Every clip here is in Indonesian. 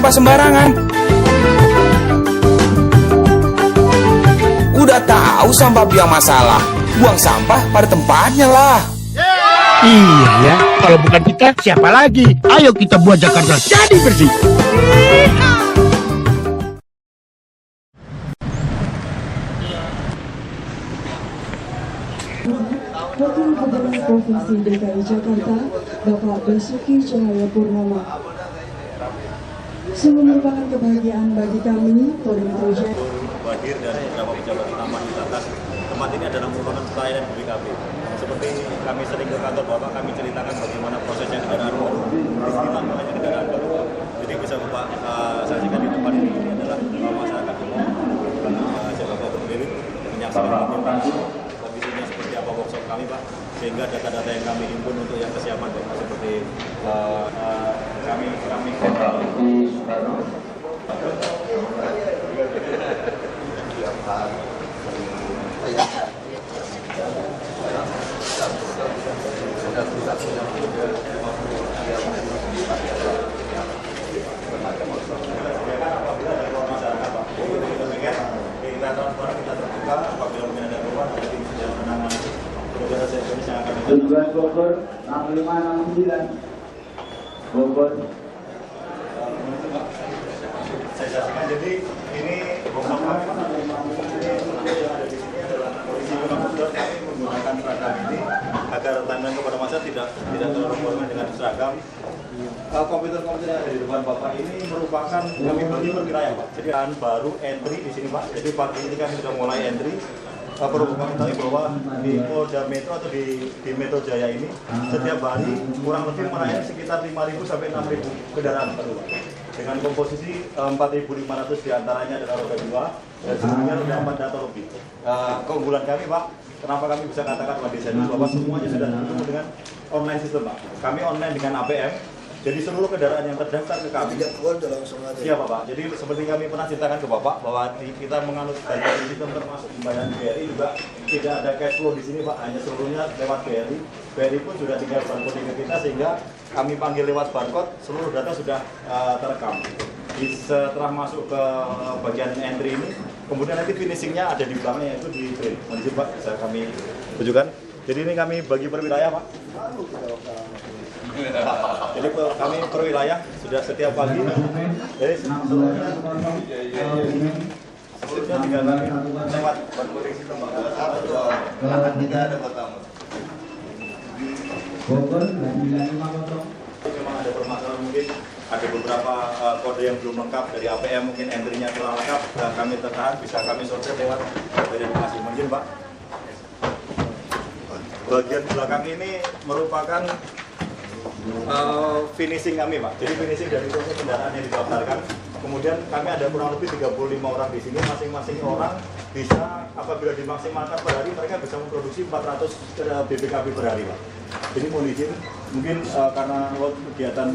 sampah sembarangan. Udah tahu sampah biang masalah, buang sampah pada tempatnya lah. Iya ya, kalau bukan kita siapa lagi? Ayo kita buat Jakarta jadi bersih. Wakil Gubernur Provinsi DKI Jakarta, Bapak Basuki Cahayapurnama. Sungguh merupakan kebahagiaan bagi kami, Polda Metro Jaya. Hadir dan beberapa pejabat utama di atas tempat ini adalah merupakan pelayanan BPKB. Seperti kami sering ke kantor Bapak, kami ceritakan bagaimana prosesnya kendaraan baru, disinilah makanya kendaraan baru. Jadi bisa Bapak saksikan di depan ini adalah masyarakat umum, Bapak pemilik menyaksikan kondisinya seperti apa workshop kami Pak, sehingga data-data yang kami himpun untuk yang kesiapan Bapak seperti kami Tujuan Bogor 6569 Bogor. Saya saksikan, jadi ini workshop kami yang ada di sini adalah polisi Gunung Kidul. Kami menggunakan seragam ini agar timeline kepada masa tidak terlalu formal dengan seragam. Komputer-komputer yang ada di depan Bapak ini merupakan kami bagi per wilayah Pak. Jadi baru entry di sini Pak. Jadi pagi ini kami sudah mulai entry. Perlu kami tahu bahwa di Polda Metro atau di Metro Jaya ini setiap hari kurang lebih melayani sekitar 5.000 sampai 6.000 kendaraan baru dengan komposisi 4.500 diantaranya adalah roda 2 dan semuanya roda 4 atau lebih. Keunggulan kami Pak, kenapa kami bisa katakan Pak desain bahwa semuanya sudah terhubung dengan online sistem Pak. Kami online dengan APM. Jadi seluruh kendaraan yang terdaftar ke kami siapa Pak? Jadi seperti kami pernah ceritakan ke Bapak bahwa kita menganut banyak sistem termasuk pembayaran BRI juga tidak ada cash flow di sini Pak, hanya seluruhnya lewat BRI. BRI pun sudah tinggal barcode ke kita sehingga kami panggil lewat barcode, seluruh data sudah terekam. Setelah masuk ke bagian entry ini, kemudian nanti finishingnya ada di belakangnya yaitu di print. Nanti Pak bisa kami tunjukkan. Jadi ini kami bagi per wilayah Pak. Jadi kami per wilayah sudah setiap pagi. Jadi sebelumnya tinggal kami lewat barcode sistem Pak. Belakang kita ada kota. Bogor 950. Memang ada permasalahan mungkin ada beberapa kode yang belum lengkap dari APM, mungkin entry-nya kurang lengkap dan kami tertahan bisa kami sortir lewat verifikasi mungkin Pak. Bagian belakang ini merupakan finishing kami Pak. Jadi finishing dari seluruh kendaraan yang didaftarkan. Kemudian kami ada kurang lebih 35 orang di sini. Masing-masing orang bisa apabila dimaksimalkan per hari mereka bisa memproduksi 400 BPKB per hari Pak. Jadi mohon izin mungkin karena kegiatan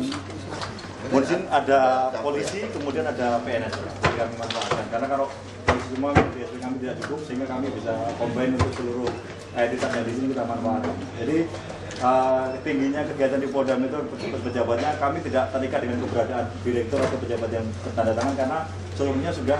mohon izin ada polisi kemudian ada PNS jadi kami manfaatkan karena kalau polisi semua BSP kami tidak cukup sehingga kami bisa combine untuk seluruh entitas yang di sini kita manfaatkan. Jadi tingginya kegiatan di Polda Metro pejabatnya kami tidak terikat dengan keberadaan direktur atau pejabat yang bertanda tangan karena seluruhnya sudah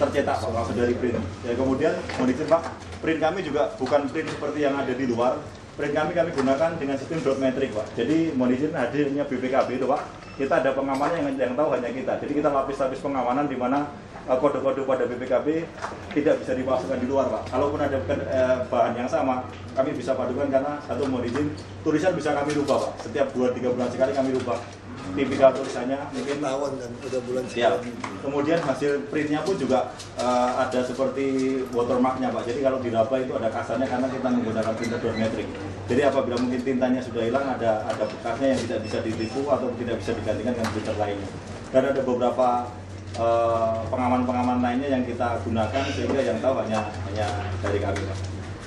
tercetak Pak, sudah di print. Ya, kemudian mohon izin Pak, print kami juga bukan print seperti yang ada di luar. Print kami gunakan dengan sistem dot metric Pak. Jadi mohon izin hadirnya BPKB itu Pak, kita ada pengamanan yang tahu hanya kita. Jadi kita lapis-lapis pengamanan di mana kode-kode pada BPKB tidak bisa dipasukkan di luar Pak. Kalaupun ada bahan yang sama, kami bisa padukan karena satu mohon izin, tulisan bisa kami rubah Pak. Setiap 2-3 bulan sekali kami rubah. Tipikal tulisannya mungkin tahun dan udah bulan sekali. Kemudian hasil printnya pun juga ada seperti watermarknya Pak. Jadi kalau diraba itu ada kasarnya karena kita menggunakan printer dot metric. Jadi apabila mungkin tintanya sudah hilang ada bekasnya yang tidak bisa ditipu atau tidak bisa digantikan dengan printer lainnya. Dan ada beberapa pengaman-pengaman lainnya yang kita gunakan sehingga yang tahu hanya dari kami Pak.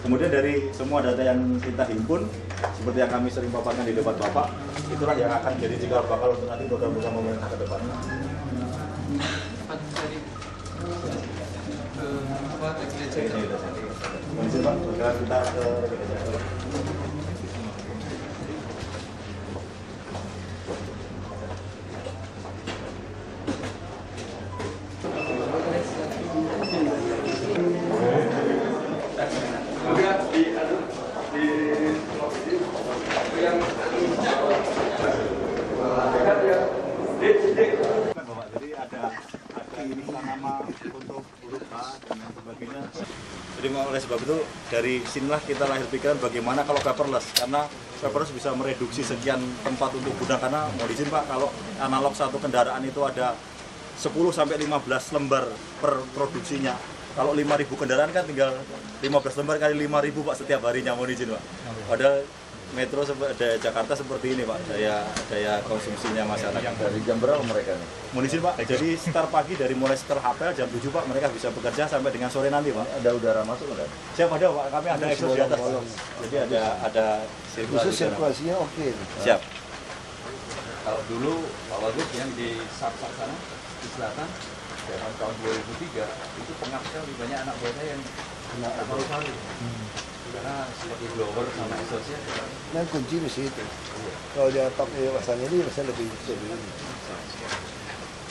Kemudian dari semua data yang kita himpun, seperti yang kami sering paparkan di depan Bapak, itulah yang akan jadi cikal bakal untuk nanti program-program pemerintah ke depan. Pak, sekarang kita ke nama untuk huruf H dan lain sebagainya. Jadi oleh sebab itu dari sinilah kita lahir pikiran bagaimana kalau paperless, karena paperless bisa mereduksi sekian tempat untuk gudang. Karena mau izin Pak, kalau analog satu kendaraan itu ada 10 sampai 15 lembar per produksinya. Kalau 5.000 kendaraan kan tinggal 15 lembar kali 5.000 Pak setiap harinya, mau izin Pak. Padahal metro ada Jakarta seperti ini Pak, daya konsumsinya masyarakat. Dari jam berapa mereka nih? Mohon izin Pak, jadi start pagi dari mulai setelah apel jam 7 Pak, mereka bisa bekerja sampai dengan sore nanti Pak. Ada udara masuk nggak? Siap, ada Pak, kami ada exhaust di atas. Jadi ada Khusus sirkulasinya oke. Siap. Kalau dulu Pak Wagub yang di Sapsak sana di selatan tahun 2003 itu pengap sekali, banyak anak buah saya yang kena paru-paru karena seperti blower sama exhaustnya. Nah kunci mesti itu. Kalau dia pakai pasang ini bisa lebih ini.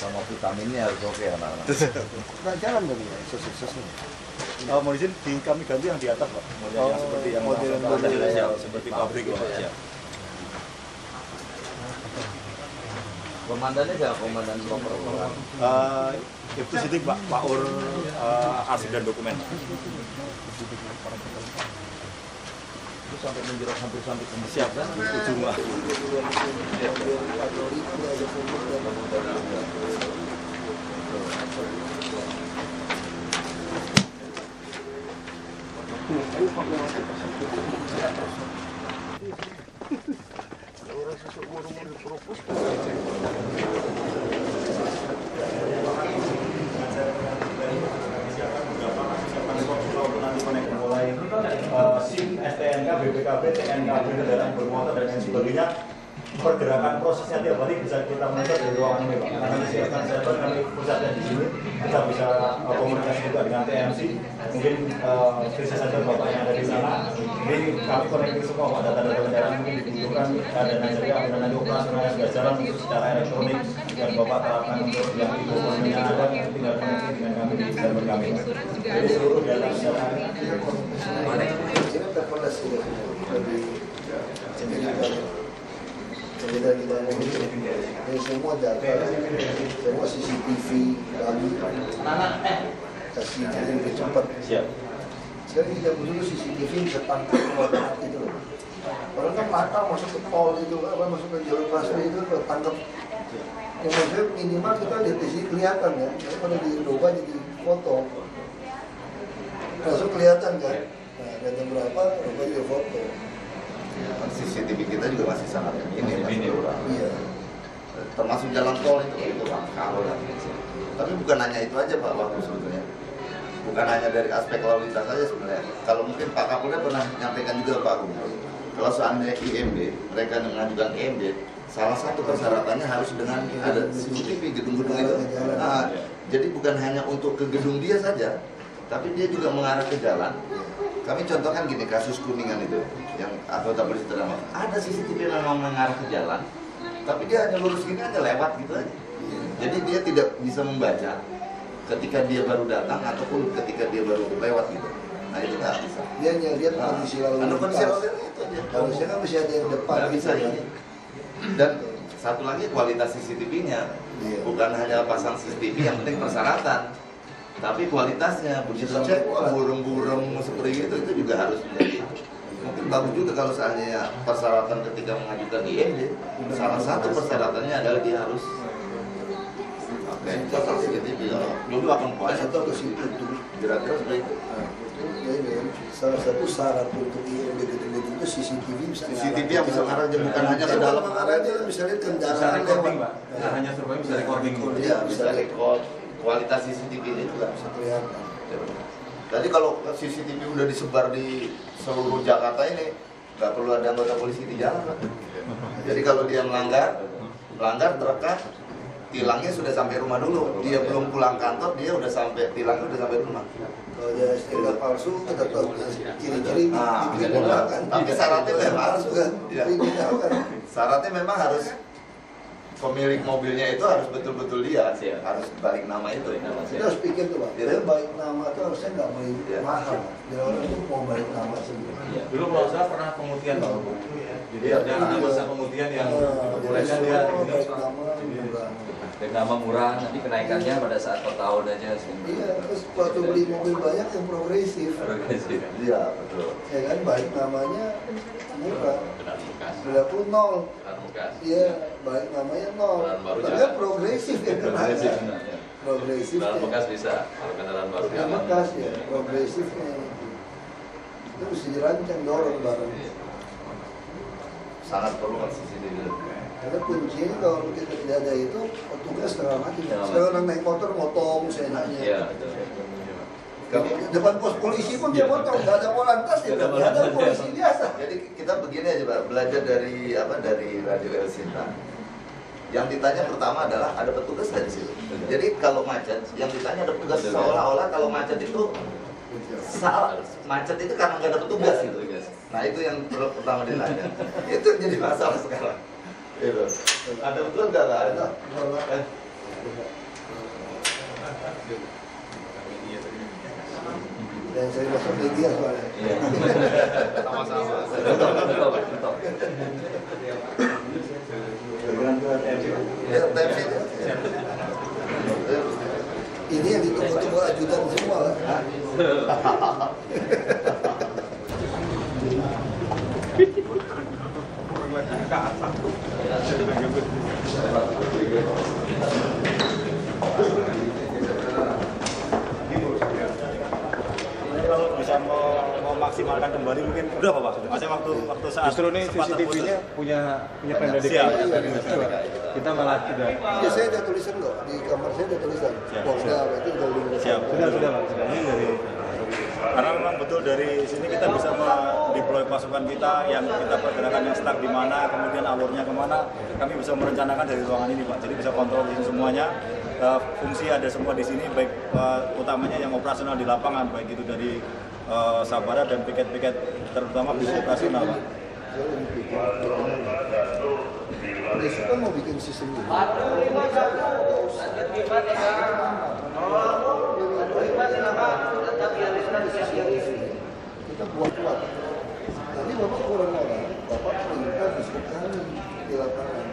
Sama vitaminnya harus oke anak-anak. Nggak jalan dong ya exhaustnya. Mohon izin kami ganti yang di atas Pak. Yang seperti yang model seperti pabrik Pak. Siap. Komandannya siapa? Komandan Koper. Itu sitik Pak Ur arsip dan dokumen. Itu sampai menjerok hampir sampai ke Siap, ujung Pak. Mulai SIM, STNK, BPKB, TNKB, kendaraan bermotor dan lain sebagainya, pergerakan prosesnya tiap hari bisa kita monitor dari ruangan ini Pak. Karena disiapkan server kami pusatnya di sini, kita bisa komunikasi juga dengan TMC. Mungkin bisa saja Bapak yang ada di sana. Jadi kami connecting semua Pak, data-data kendaraan mungkin dibutuhkan dan lain sebagainya. Dan nanti operasionalnya sudah jalan untuk secara elektronik dan Bapak terapkan untuk yang e-commerce-nya ada, tinggal koneksi dengan kami di server kami. Jadi seluruh data kendaraan ini semua data, semua CCTV kami kasih lebih cepat. siap. Sekarang kita dulu CCTV bisa tangkap semua itu. Orang kan mata masuk ke tol itu, apa masuk ke jalur busway itu tangkap. Yang maksudnya minimal kita lihat di sini kelihatan kan, kalau di Indoba jadi foto, langsung kelihatan kan. Nah, data berapa, Indoba juga foto. CCTV kita juga masih sangat minim. Iya. Termasuk jalan tol itu kalau tapi bukan hanya itu aja Pak Wagub sebetulnya. Bukan hanya dari aspek lalu lintas saja sebenarnya. Kalau mungkin Pak Kapolda pernah menyampaikan juga Pak Wagub. Kalau seandainya IMB, mereka mengajukan IMB, salah satu persyaratannya harus dengan ada CCTV gedung-gedung itu. Nah, jadi bukan hanya untuk ke gedung dia saja, tapi dia juga mengarah ke jalan. Kami contohkan gini, kasus Kuningan itu, yang anggota polisi terdampak. Ada CCTV memang mengarah ke jalan, tapi dia hanya lurus gini aja, lewat gitu aja. Jadi dia tidak bisa membaca ketika dia baru datang ataupun ketika dia baru lewat gitu. Nah itu nggak bisa. Dia hanya lihat kondisi lalu lintas. Kondisi lalu lintas itu aja. Harusnya kan masih ada yang depan. Nggak bisa ini. Dan satu lagi kualitas CCTV-nya, bukan hanya pasang CCTV, yang penting persyaratan. Tapi kualitasnya begitu cek burung-burung seperti itu juga harus menjadi. Mungkin bagus juga kalau seandainya persyaratan ketika mengajukan IMD, salah satu persyaratannya adalah dia harus pasang CCTV. Dulu akan kuat. Satu ke situ Kira-kira seperti itu. Salah satu syarat untuk IMB gedung-gedung itu CCTV bisa CCTV yang bisa mengarah bukan hanya ke dalam. mengarah aja bisa lihat kendaraan Bisa recording, lewat. Pak. Nah, hanya survei bisa recording. Iya, Bisa record. Kualitas CCTV-nya juga bisa kelihatan. Tadi kalau CCTV udah disebar di seluruh Jakarta ini, nggak perlu ada anggota polisi di jalan, Pak. Jadi kalau dia melanggar terekam, tilangnya sudah sampai rumah dulu. Dia belum pulang kantor, dia udah sampai tilangnya udah sampai rumah. Kalau dia STNK palsu, kita tahu ciri-ciri digunakan. Tapi syaratnya memang harus kan, digunakan. Syaratnya memang harus pemilik mobilnya itu harus betul-betul dia, harus balik nama itu. Kita harus pikir tuh Pak, dia balik nama itu harusnya nggak boleh mahal. Biar orang itu mau balik nama sendiri. Dulu kalau saya pernah pemutihan Pak. Jadi ada masa pemutihan yang diperbolehkan dia. Balik nama murah. dengan nama murah, nanti kenaikannya pada saat per tahun aja. Iya, terus waktu beli mobil banyak yang progresif. Progresif. Iya, betul. Ya kan, baik namanya murah. Berlaku nol. Iya, baik namanya nol. Tapi kan progresif ya kenanya. Progresif. Kendaraan bekas bisa, kalau kendaraan baru yang bekas ya, progresifnya. Itu mesti dirancang dorong bareng. Sangat perlu CCTV. Karena kuncinya kalau kita tidak ada itu, petugas setengah mati. Sekarang orang naik motor motong seenaknya. Iya. Depan pos polisi pun dia motong, nggak ada polantas, dia nggak ada polisi biasa. Jadi kita begini aja Pak, belajar dari Radio El Sinta. Yang ditanya pertama adalah ada petugas nggak di situ. Jadi kalau macet, yang ditanya ada petugas, seolah-olah kalau macet itu salah. Macet itu karena nggak ada petugas gitu. Nah itu yang pertama ditanya. Itu yang jadi masalah sekarang. Itu. Ada petugas nggak ada? Dan saya masuk media soalnya. Sama-sama. Ini yang ditunggu-tunggu ajudan semua. Kalau bisa memaksimalkan kembali mungkin udah Pak. Masih waktu saat justru nih CCTV-nya punya Pemda DKI. Kita malah tidak. Ya saya ada tulisan kok di kamar saya ada tulisan. Polda berarti udah lulus. Siap. Sudah Pak. Ini dari karena memang betul dari sini kita bisa mendeploy pasukan kita yang kita pergerakan yang stuck di mana, kemudian alurnya kemana, kami bisa merencanakan dari ruangan ini Pak. Jadi bisa kontrol di sini semuanya. Fungsi ada semua di sini, baik utamanya yang operasional di lapangan, baik itu dari Sabara dan piket-piket terutama bis operasional Pak. Besok kan mau bikin sistem ini. Kita buat kuat. Tadi Bapak kurang orang, Bapak perintah biskup kami di lapangan.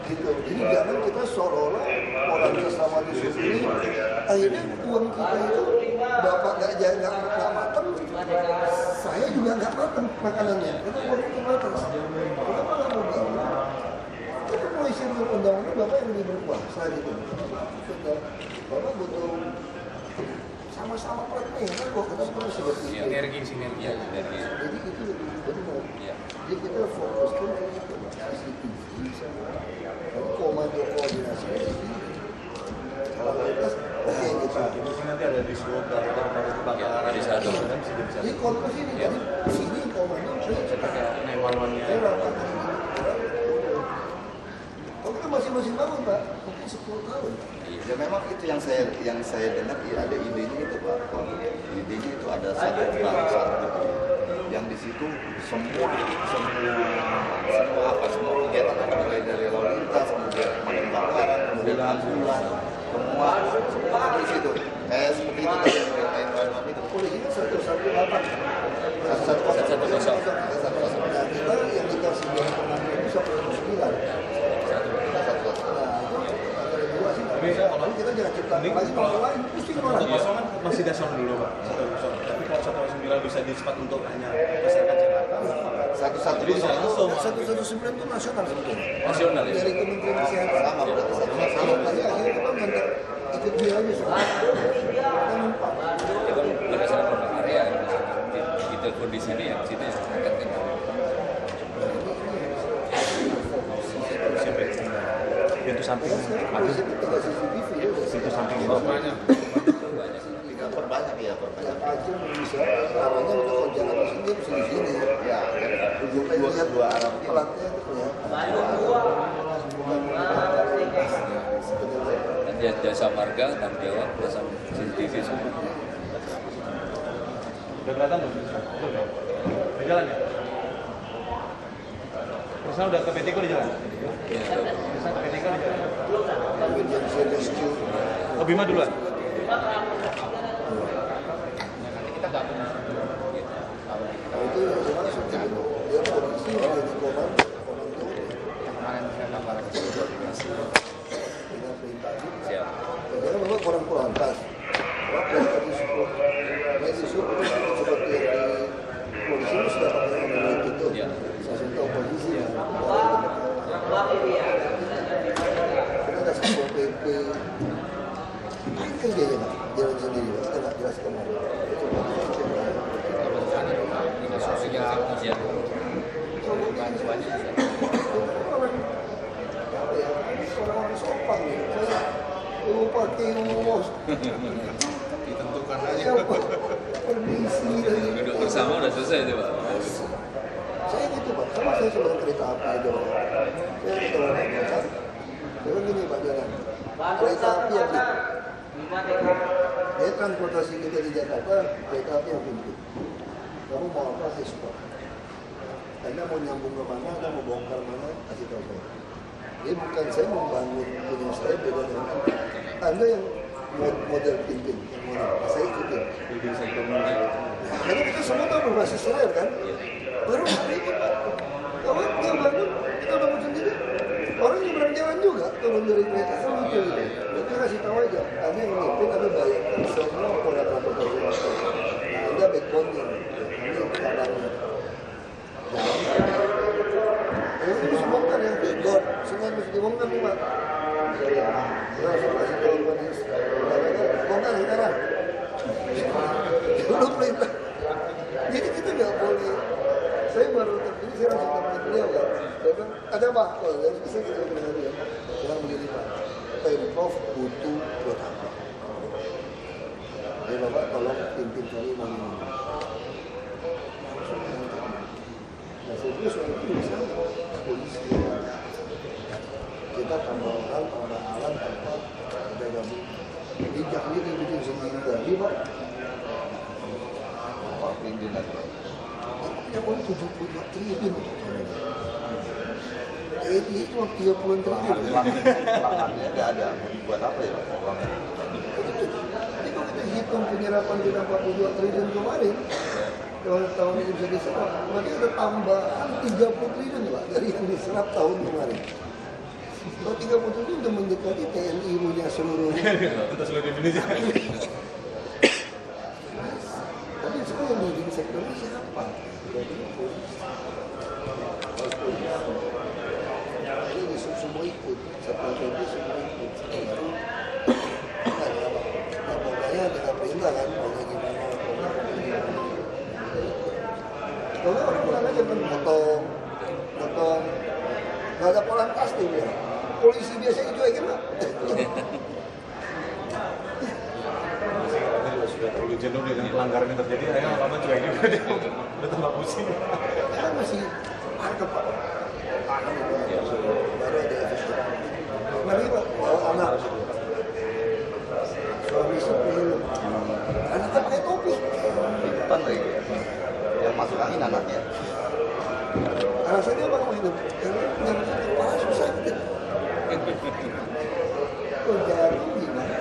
Gitu. Jadi jangan kita seolah-olah orang bersama di sini, akhirnya uang kita itu Bapak nggak matang, saya juga nggak matang makanannya. Kita uang itu matang. Kenapa nggak mau gitu? Kita mau isi undang-undang Bapak yang lebih berkuasa gitu. Bapak butuh sama-sama partner kan kok kita perlu seperti itu. Sinergi. Jadi itu lebih benar. Jadi kita fokuskan ke itu. Komando koordinasi kalau kualitas oke gitu. nanti ada di Solo dari kebakaran Bisa dong. Jadi koordinasi ini jadi sini komando saya rapat kalau kita masing-masing bangun Pak mungkin 10 tahun. Ya memang itu yang saya dengar ya ada idenya itu Pak. Idenya itu ada satu bangsa yang di situ semua kegiatan ada mulai dari lalu lintas, kemudian kebakaran, kemudian ambulan, semua ada di situ. Kayak seperti itu tadi lain-lain itu. Polisinya 118. 110. Nah, kita yang dikasih penanganan itu 109. Kalau kita jangan ciptakan lagi kalau lain pusing orang. kosongan masih dasar dulu Pak. 109. Tapi kalau 109 bisa dicepat untuk hanya masyarakat Jakarta. 119 itu nasional sebetulnya. Nasional ya. Dari Kementerian Kesehatan sama berarti sama. Tadi akhirnya kita minta ikut dia aja semua. Kita numpang. Itu berdasarkan program area di telepon di sini ya, di situ ya. Pintu samping. Sekarang polisi kita CCTV ya udah Pintu samping Banyak. Perbanyak ya, perbanyak. Aceh bisa arahnya untuk kalau Jakarta sini dia bisa di sini. Ya, dua arah. Pelatnya itu Nanti jasa marga, tanggung jawab, pasang CCTV semua. Udah kelihatan belum? Udah jalan ya? Misalnya udah ke PTK udah jalan? Misalnya ke PTK udah jalan? Oh Bima duluan? itu yang sekarang dia polisi ada di komando. dengan perintah itu. Siap. Karena memang orang Polantas, prestasi support, medisub itu seperti yang di polisi itu sudah pakai orang itu, saya tahu polisi ya. Kita ada support PP, kan dia jalan sendiri, kita nggak jelaskan. Siap. Orang-orang sopan nih, saya pakai ngomong. Ditentukan aja. Permisi lagi. Duduk bersama udah selesai itu Pak. Saya gitu Pak, sama saya sebelum kereta api aja Pak. Saya di jalan Pak. Saya gini Pak jalan. Kereta api yang gitu. Ya transportasi kita di Jakarta, kereta api yang pintu. Kamu mau apa saya suka. Anda mau nyambung ke mana, Anda mau bongkar mana, kasih tahu saya. Jadi bukan saya membangun punya saya beda dengan Anda. Anda yang model pimpin, yang model, saya ikutin. Karena kita semua tahu berbasis solar kan. Baru hari itu Pak, kawan dia bangun, kita bangun sendiri. Orang nyebrang jalan juga, turun dari kereta, kan lucu gitu. Kita kasih tahu aja, Anda yang memimpin, Anda bayangkan semua pola transportasi. Nah, Anda backbone-nya, Anda kabarnya. Ini harus bongkar ya, God, semua harus dibongkar nih Pak. Saya langsung kasih tahu Pak Nis, bongkar sekarang. Dulu perintah. Jadi kita nggak boleh. Saya baru terpilih, saya langsung telepon beliau kan. Dia bilang, ada Pak, kalau dari bisa kita bilang dia. Bilang begini Pak, Pemprov butuh buat apa? Ya Bapak, tolong pimpin kami mau ini. Nah, saya pikir soal itu bisa polisi. Kita tambah orang, tambah alat, tambah ada gabung. Ini jangan dibikin sendiri tadi Pak. Pak pimpinan. Punya uang 72 triliun. Ini cuma 30 triliun. Lahannya nggak ada. Buat apa ya Pak? Jadi kalau kita hitung penyerapan kita 42 triliun kemarin, kalau tahun ini bisa diserap, berarti ada tambahan 30 triliun Pak dari yang diserap tahun kemarin. Kalau 30 triliun sudah mendekati TNI punya seluruhnya. Kita seluruh Indonesia. Tapi sekarang yang di sektor ini siapa? Jadi semua ikut, satpol pp semua ikut. Nggak ada apa. Nah, pokoknya kita perintah kan, pokoknya gimana. Kalau orang pulang aja kan potong, nggak ada pola pasti ya. Polisi biasanya cuekin Pak. Sudah terlalu jenuh dengan pelanggaran yang terjadi, akhirnya lama cuek juga dia. Udah tambah pusing. Kita masih angkat Pak. Baru ada efek. Mari Pak, bawa anak. Suami istri. Anaknya pakai topi. Ikutan lagi ya. Yang masuk angin anaknya. Alasannya apa kamu hidup? Karena yang kepala susah gitu. Oh jatuh gimana?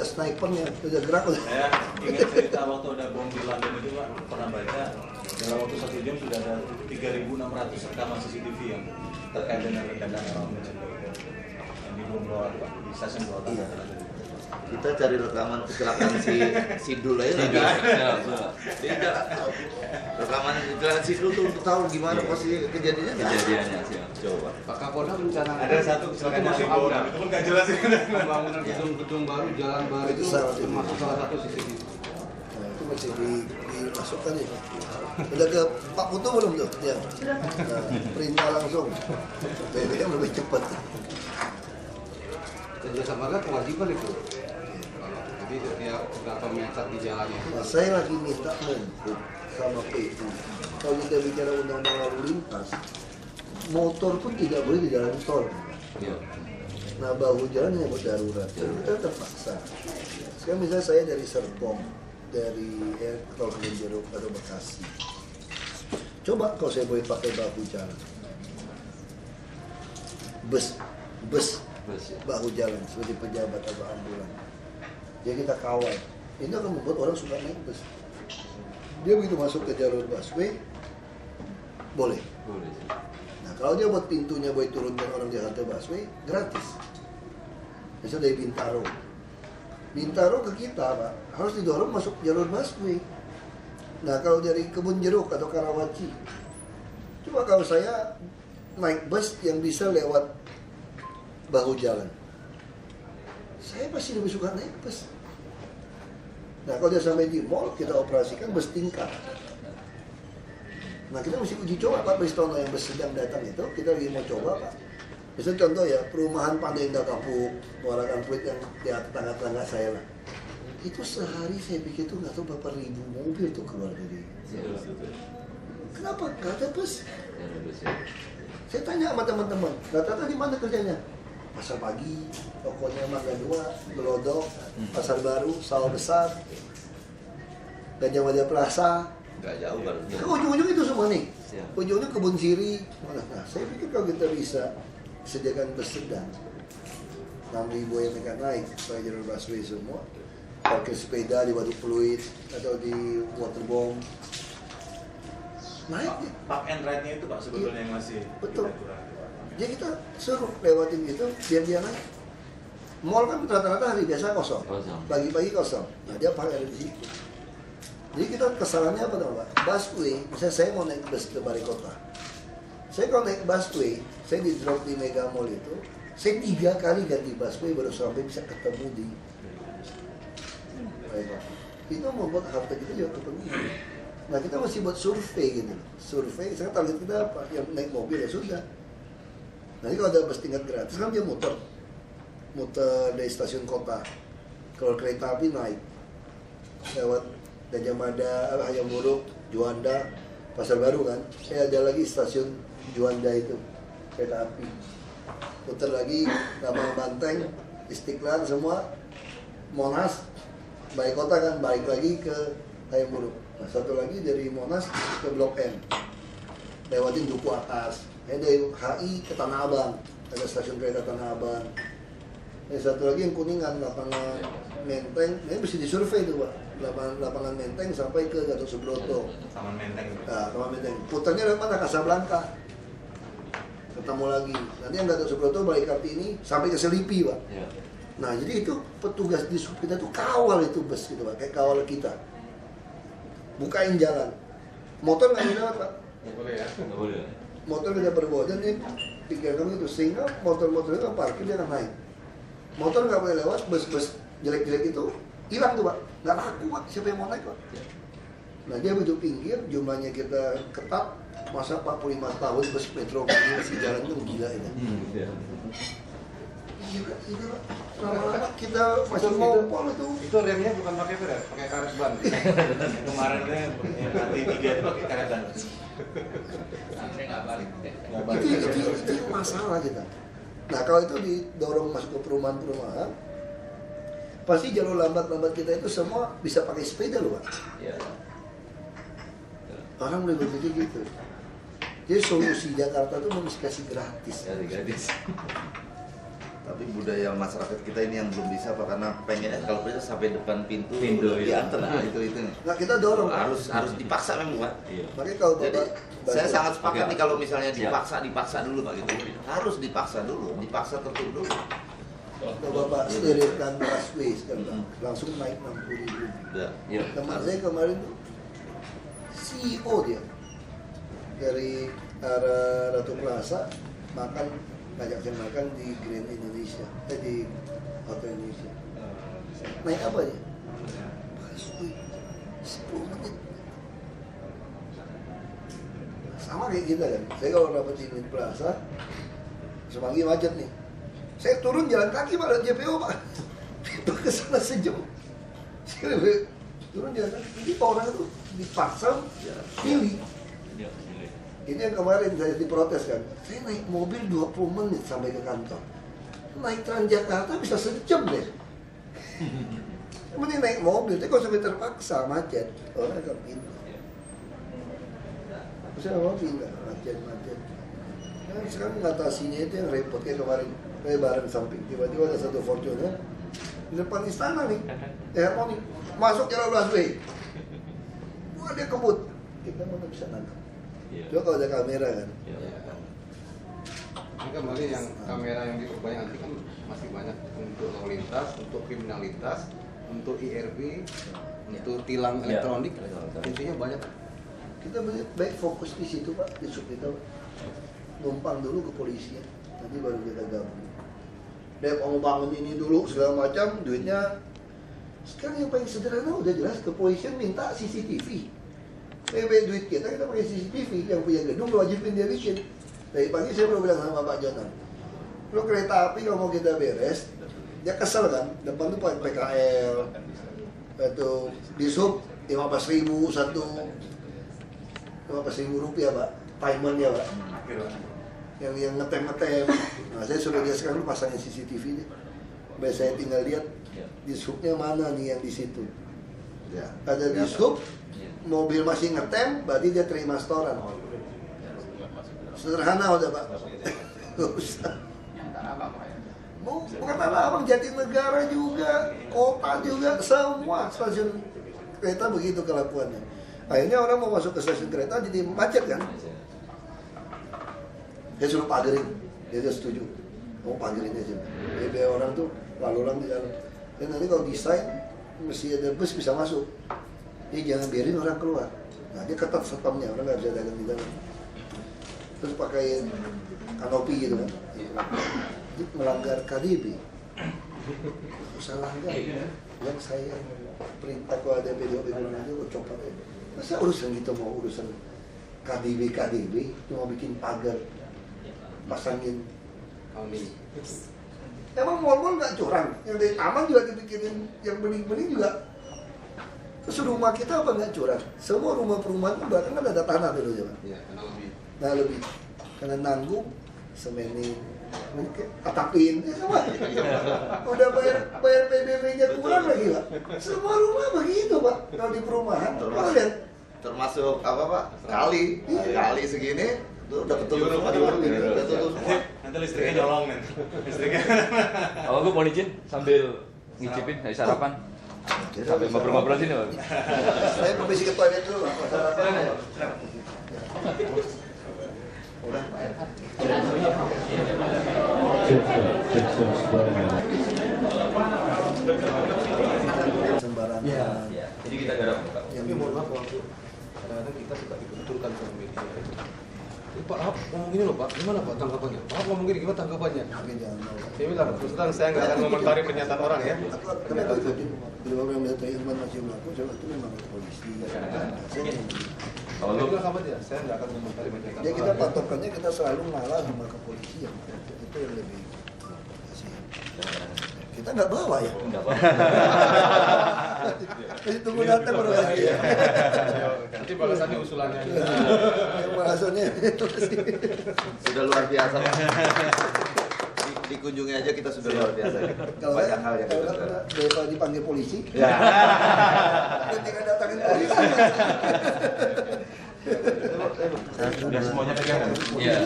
Snipernya sudah gerak udah. Saya ingat cerita waktu ada bom di London itu Pak, pernah baca dalam waktu 1 jam sudah ada 3.600 rekaman CCTV yang terkait dengan ledakan yang di bom Blora Pak, di stasiun Blora. Iya. Kita cari rekaman kecelakaan si Dul aja lagi. Rekaman kecelakaan si Dul tuh untuk tahu gimana posisi kejadiannya. Kejadiannya sih. Coba. Pak Kapolda rencana Ada satu kecelakaan yang di bom, itu pun nggak jelas ya. pembangunan gedung-gedung baru, jalan baru itu termasuk salah satu CCTV. Nah, itu masih dimasukkan ya. Udah ke Pak Putu belum tuh? Ya. Nah, perintah langsung. BBM lebih cepat. Dan jasa marga kewajiban itu. Jadi dia berapa meter di jalannya. Nah, saya lagi minta Menhub sama PU. Kalau kita bicara undang-undang lalu lintas, motor pun tidak boleh di jalan tol. Iya. Nah, bahu jalan hanya buat darurat. Jadi kita terpaksa. Sekarang misalnya saya dari Serpong, dari tol Kebonjeruk atau Bekasi. Coba kalau saya boleh pakai bahu jalan. bus ya. bahu jalan seperti pejabat atau ambulan. Jadi kita kawal. Ini akan membuat orang suka naik bus. Dia begitu masuk ke jalur busway, boleh. Nah kalau dia buat pintunya boleh turunkan orang di halte busway, gratis. Misalnya dari Bintaro ke kita Pak, harus didorong masuk jalur busway. Nah kalau dari Kebun Jeruk atau Karawaci, coba kalau saya naik bus yang bisa lewat bahu jalan, saya pasti lebih suka naik bus. Nah kalau dia sampai di mall, kita operasikan bus tingkat. Nah kita mesti uji coba Pak Bristono yang bus sedang datang itu, kita lagi mau coba Pak. Misalnya contoh ya, perumahan Pandai Indah Kapuk, Muarakan Pluit yang di tetangga-tetangga saya lah. Itu sehari saya pikir tuh nggak tahu berapa ribu mobil tuh keluar dari. Kenapa? Gak ada bus. Saya tanya sama teman-teman, rata-rata di mana kerjanya? Pasar pagi, tokonya Mangga 2, Gelodok, Pasar Baru, Sawah Besar, Gajah Mada Plaza. Nggak jauh kan? Ke ujung-ujung itu semua nih. Ujungnya Kebun Siri. Nah, saya pikir kalau kita bisa sediakan bus sedang, 6.000 yang akan naik supaya jalur busway semua, parkir sepeda di Waduk Pluit atau di Waterbomb, naik deh. Park and ride-nya itu Pak sebetulnya yang masih Betul. kita kurang. Jadi kita suruh lewatin gitu biar dia naik. Mall kan rata-rata hari biasa kosong, pagi-pagi kosong. Nah dia pakai di situ. Jadi kita kesalahannya apa tahu Pak? Busway, misalnya saya mau naik bus ke Balai Kota. Saya kalau naik busway, saya di drop di Mega Mall itu, saya 3 kali ganti busway baru sampai bisa ketemu di Balai Kota. Itu membuat harta kita juga ketemu. Nah kita masih buat survei gitu. Survei, saya target kita apa? Yang naik mobil ya sudah. Nanti kalau ada bus tingkat gratis kan dia muter dari stasiun kota. Kalau kereta api naik lewat Gajah Mada, Hayam Buruk, Juanda, Pasar Baru kan. Ada lagi stasiun Juanda itu kereta api. Putar lagi Taman Banteng, Istiqlal semua, Monas, Balai Kota kan balik lagi ke Hayam Buruk. Nah satu lagi dari Monas ke Blok M, lewatin Duku Atas. Dari HI ke Tanah Abang, ada stasiun kereta Tanah Abang. Satu lagi yang Kuningan, lapangan Menteng, ini mesti disurvei tuh Pak. Lapangan Menteng sampai ke Gatot Subroto. Taman Menteng. Nah, Taman Menteng. Putarnya dari mana? Casablanca. Ketemu lagi. Nanti yang Gatot Subroto balik Kartini sampai ke Selipi Pak. Nah jadi itu petugas di sub kita tuh kawal itu bus gitu Pak, kayak kawal kita. Bukain jalan. Motor nggak boleh lewat Pak. Nggak boleh ya? Nggak boleh. Motor kita perbuatan ini pikir kamu itu sehingga motor-motor itu parkir dia akan naik. Motor nggak boleh lewat, bus-bus jelek-jelek itu hilang tuh Pak, nggak laku Pak, siapa yang mau naik Pak? Nah dia begitu pinggir, jumlahnya kita ketat, masa 45 tahun bus metro masih jalan itu gila ini. Gila Pak, lama-lama kita masih mau pol itu. Itu remnya bukan pakai apa ya? Pakai karet ban. Kemarin yang nanti 3 itu pakai karet ban. Itu masalah kita. Nah kalau itu didorong masuk ke perumahan-perumahan, pasti jalur lambat-lambat kita itu semua bisa pakai sepeda loh Pak. Orang boleh berpikir gitu. Jadi solusi Jakarta tuh mesti kasih gratis. Gratis. Tapi budaya masyarakat kita ini yang belum bisa Pak, karena pengennya kalau bisa sampai depan pintu diantar. Nah itu. Nah kita dorong Harus dipaksa memang Pak. Makanya kalau Jadi Bapak saya sangat sepakat nih kalau misalnya dipaksa dulu Pak gitu. Harus dipaksa dulu, dipaksa tertib dulu. kalau Bapak sterilkan busway sekarang langsung naik 60.000. Kemarin tuh CEO dia dari arah Ratu Plaza ngajak saya makan di Grand Indonesia, di Hotel Indonesia. Naik apa ya? Busway 10 menit. Sama kayak kita kan. Saya kalau dapat di Mid Plaza, Semanggi macet nih. Saya turun jalan kaki Pak, dari JPO Pak. Ke sana sejam. Saya turun jalan kaki. Jadi orang itu dipaksa pilih. Ini yang kemarin saya diprotes kan. Saya naik mobil 20 menit sampai ke kantor. Naik Transjakarta bisa sejam deh. Mending naik mobil, tapi kalau sampai terpaksa macet, orang akan pindah. Saya mau pindah, macet. Nah, sekarang mengatasinya itu yang repot kayak kemarin, kayak bareng samping tiba-tiba ada satu Fortuner di depan istana nih, Harmoni masuk jalan busway, wah dia kebut, kita mana bisa nangkap. Coba kalau ada kamera kan. Ini kembali yang kamera yang diperbanyak nanti kan masih banyak untuk lalu lintas, untuk kriminalitas, untuk IRB, untuk tilang elektronik, intinya banyak. Kita baik fokus di situ Pak, di sub kita numpang dulu ke polisi, nanti baru kita gabung. Dia mau bangun ini dulu segala macam, duitnya sekarang yang paling sederhana udah jelas, kepolisian minta CCTV. Duit kita pakai CCTV, yang punya gedung wajibin dia bikin. Dari pagi saya baru bilang sama Pak Jonan, lo kereta api kalau mau kita beres, dia kesel kan, depan tuh pakai PKL, itu di sub 15.000 satu, 15.000 rupiah Pak, timernya Pak, yang ngetem. Nah saya suruh dia sekarang pasangin CCTV nya, biar saya tinggal lihat di subnya mana nih yang di situ. Ya, ada di sub, mobil masih ngetem, berarti dia terima setoran. Sederhana udah Pak, nggak usah. Bukan Tanah Abang, Jatinegara juga, kota juga, semua stasiun kereta begitu kelakuannya. Akhirnya orang mau masuk ke stasiun kereta jadi macet kan. Dia suruh pagerin, dia setuju. Mau pagerin aja. Biar orang tuh lalu orang di dalam. Dan nanti kalau desain mesti ada bus bisa masuk. Jadi jangan biarin orang keluar. Nah dia ketat satpamnya, orang nggak bisa dagang di dalam. Terus pakai kanopi gitu kan, melanggar KDB, usah langgar. Yang saya perintah kalau ada PDOP kurang aja, lo copot aja. Masa urusan gitu mau urusan KDB cuma bikin pagar, pasangin. Emang mal-mal nggak curang, yang dari taman juga dibikinin, yang bening-bening juga. Terus rumah kita apa nggak curang? Semua rumah perumahan bahkan kan ada tanah dulu ya Pak. Iya, karena lebih. Nah lebih, karena nanggung, semenin, atapin, udah bayar PBB-nya kurang lagi Pak. Semua rumah begitu Pak, kalau di perumahan, termasuk apa Pak? Kali segini, itu udah betul semua semua. Nanti listriknya nyolong nih, listriknya. Oh, gue mau izin sambil ngicipin dari sarapan. Sampai ngobrol-ngobrol sini Pak. Saya permisi ke toilet dulu Pak. Udah. Sembarangan. Ya. Jadi kita garap Pak. Tapi mohon maaf waktu kadang-kadang kita suka dibenturkan sama media. Pak Ahok ngomong gini loh Pak, gimana Pak tanggapannya? Pak Ahok ngomong gini, gimana tanggapannya? Saya bilang, terus terang saya nggak akan mengomentari pernyataan orang ya. Kenapa itu? Bila orang melihat Irman masih melakukan, saya itu memang polisi. Kalau lu bilang sama dia, saya nggak akan mengomentari pernyataan Ya orang. kita patokannya kita selalu ngalah sama kepolisian. Itu yang lebih. Kita nggak bawa ya. Enggak Pak. Masih tunggu datang baru lagi ya. Nanti balasannya usulannya. Yang balasannya Sudah luar biasa Pak. Dikunjungi aja kita sudah luar biasa. Banyak hal yang kita sudah. Daripada dipanggil polisi. Ya. Ketika datangin polisi. Sudah semuanya pegangan. Iya.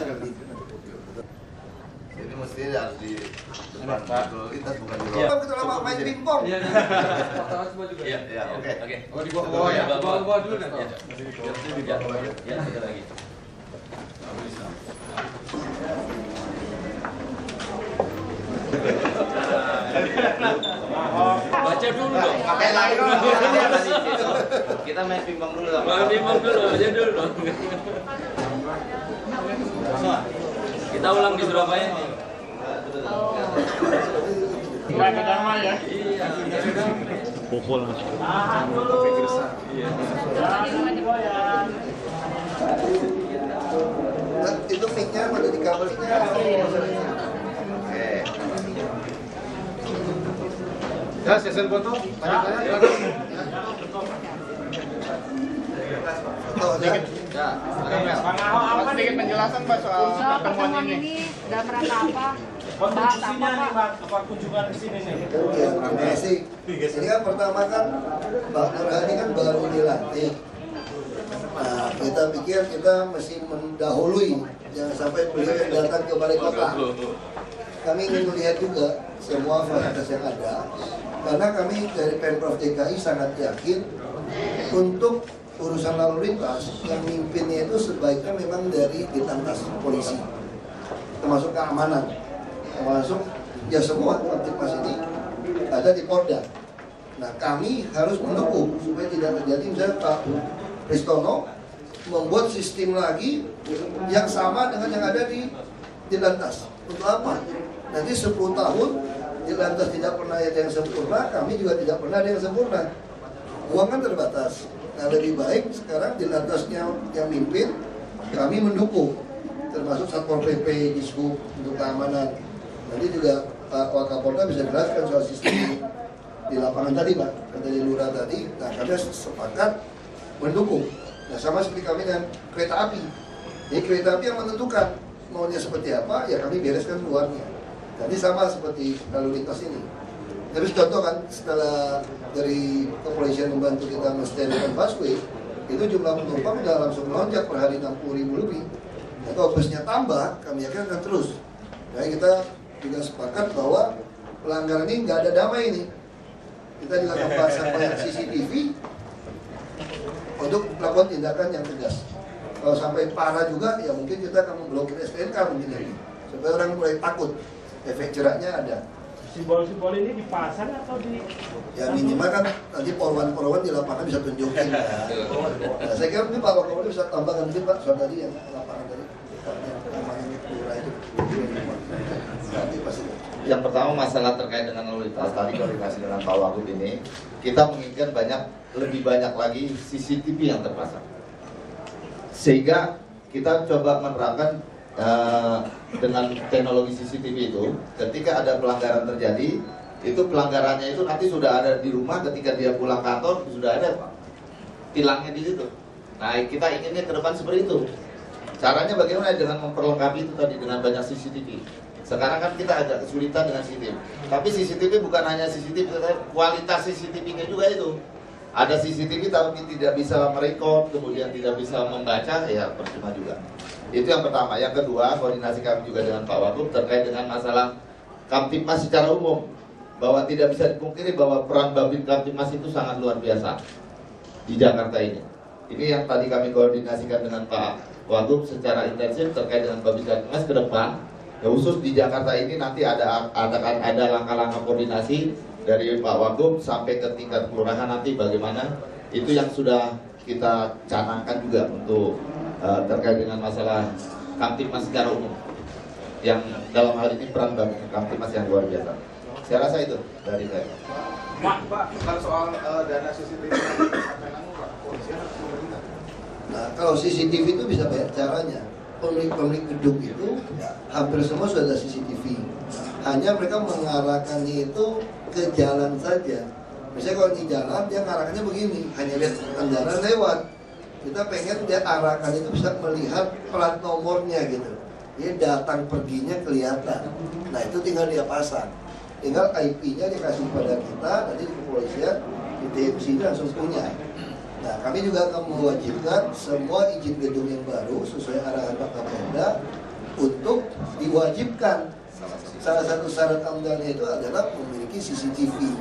Ini mesti harus di depan lintas bukan di Kita luar. kita lama main pingpong. Iya. Iya, oke. Oke. Oh di bawah ya, bawah dulu nih. Ya, kita lagi. Baca dulu dong. Kita main pingpong dulu lah. Main pingpong dulu, baca dulu dong. Kita ulang di Surabaya nih. Nggak ada nama ya. Iya. Pukul mas. Nah, itu mic-nya pada di kabelnya. Ya, sesi foto. Tanya-tanya. Foto ya. Ya, Bang Ahok apa sedikit penjelasan Pak soal pertemuan ini? Dalam rangka apa? Kontribusinya nih Pak, apa kunjungan ke sini nih? Ya, terima kasih. Ini kan pertama kan Mbak Nur Hadi kan baru dilantik. Nah, kita pikir kita mesti mendahului, jangan sampai beliau yang datang ke balai kota. Kami ingin melihat juga semua fasilitas yang ada, karena kami dari Pemprov DKI sangat yakin untuk urusan lalu lintas yang mimpinnya itu sebaiknya memang dari Ditlantas Polisi, termasuk keamanan, termasuk ya semua aktivitas ini ada di Polda. Nah, kami harus mendukung supaya tidak terjadi misalnya Pak Ristono membuat sistem lagi yang sama dengan yang ada di Ditlantas. Untuk apa? Nanti 10 tahun Ditlantas tidak pernah ada yang sempurna, kami juga tidak pernah ada yang sempurna. Uang kan terbatas. Nah, lebih baik sekarang Ditlantasnya yang mimpin, kami mendukung, termasuk Satpol PP, Dishub untuk keamanan. Nanti juga Pak Wakapolda bisa jelaskan soal sistem di lapangan tadi, Pak, dari Lurah tadi. Nah, kami sepakat mendukung. Nah, sama seperti kami dengan kereta api. Jadi kereta api yang menentukan maunya seperti apa, ya kami bereskan luarnya. Jadi sama seperti lalu lintas ini. Tapi contoh kan, setelah dari kepolisian membantu kita mensterilkan busway, itu jumlah penumpang sudah langsung melonjak per hari 60.000 lebih. Nah, kalau busnya tambah, kami yakin akan terus. Nah, kita juga sepakat bahwa pelanggaran ini nggak ada damai ini. Kita dilakukan pasang banyak CCTV untuk melakukan tindakan yang tegas. Kalau sampai parah juga, ya mungkin kita akan memblokir STNK mungkin lagi, supaya orang mulai takut. Efek jeraknya ada. Simbol-simbol ini dipasang atau di? Ya minimal kan nanti polwan-polwan di lapangan bisa tunjukin. Nah, saya kira mungkin Pak Wakapolda bisa tambahkan mungkin Pak soal tadi yang lapangan tadi, yang lapangan Lurah itu. Nanti pasti. Yang pertama masalah terkait dengan lalu lintas, tadi koordinasi dengan Pak Wagub ini, kita menginginkan lebih banyak lagi CCTV yang terpasang, sehingga kita coba menerapkan dengan teknologi CCTV itu, ketika ada pelanggaran terjadi, itu pelanggarannya itu nanti sudah ada di rumah, ketika dia pulang kantor sudah ada tilangnya di situ. Nah, kita inginnya ke depan seperti itu. Caranya bagaimana? Dengan memperlengkapi itu tadi dengan banyak CCTV. Sekarang kan kita agak kesulitan dengan CCTV. Tapi CCTV bukan hanya CCTV, kualitas CCTV-nya juga itu. Ada CCTV tapi tidak bisa merekod, kemudian tidak bisa membaca, ya percuma juga. Itu yang pertama. Yang kedua, koordinasi kami juga dengan Pak Wagub terkait dengan masalah Kamtipmas secara umum, bahwa tidak bisa dipungkiri bahwa peran Babin Kamtipmas itu sangat luar biasa di Jakarta ini. Ini yang tadi kami koordinasikan dengan Pak Wagub secara intensif terkait dengan Babin Kamtipmas ke depan. Ya, khusus di Jakarta ini nanti ada langkah-langkah koordinasi dari Pak Wagub sampai ke tingkat kelurahan nanti bagaimana, itu yang sudah kita canangkan juga untuk terkait dengan masalah Kamtipmas secara umum, yang dalam hal ini peran Kamtipmas yang luar biasa. Saya rasa itu dari saya. Pak, bukan soal dana CCTV Pak, polisi harus pemerintah. Nah, kalau CCTV itu bisa banyak caranya. Pemilik gedung itu hampir semua sudah ada CCTV. Hanya mereka mengarahkannya itu ke jalan saja. Misalnya kalau di jalan dia mengarahkannya begini, hanya lihat kendaraan lewat. Kita pengen dia arahkan itu bisa melihat plat nomornya gitu. Dia datang perginya kelihatan. Nah, itu tinggal dia pasang. Tinggal IP-nya dikasih pada kita, nanti di kepolisian, di TMC langsung punya. Nah, kami juga akan mewajibkan semua izin gedung yang baru sesuai arahan Pak Kapolda untuk diwajibkan. Salah satu syarat amdalnya itu adalah memiliki CCTV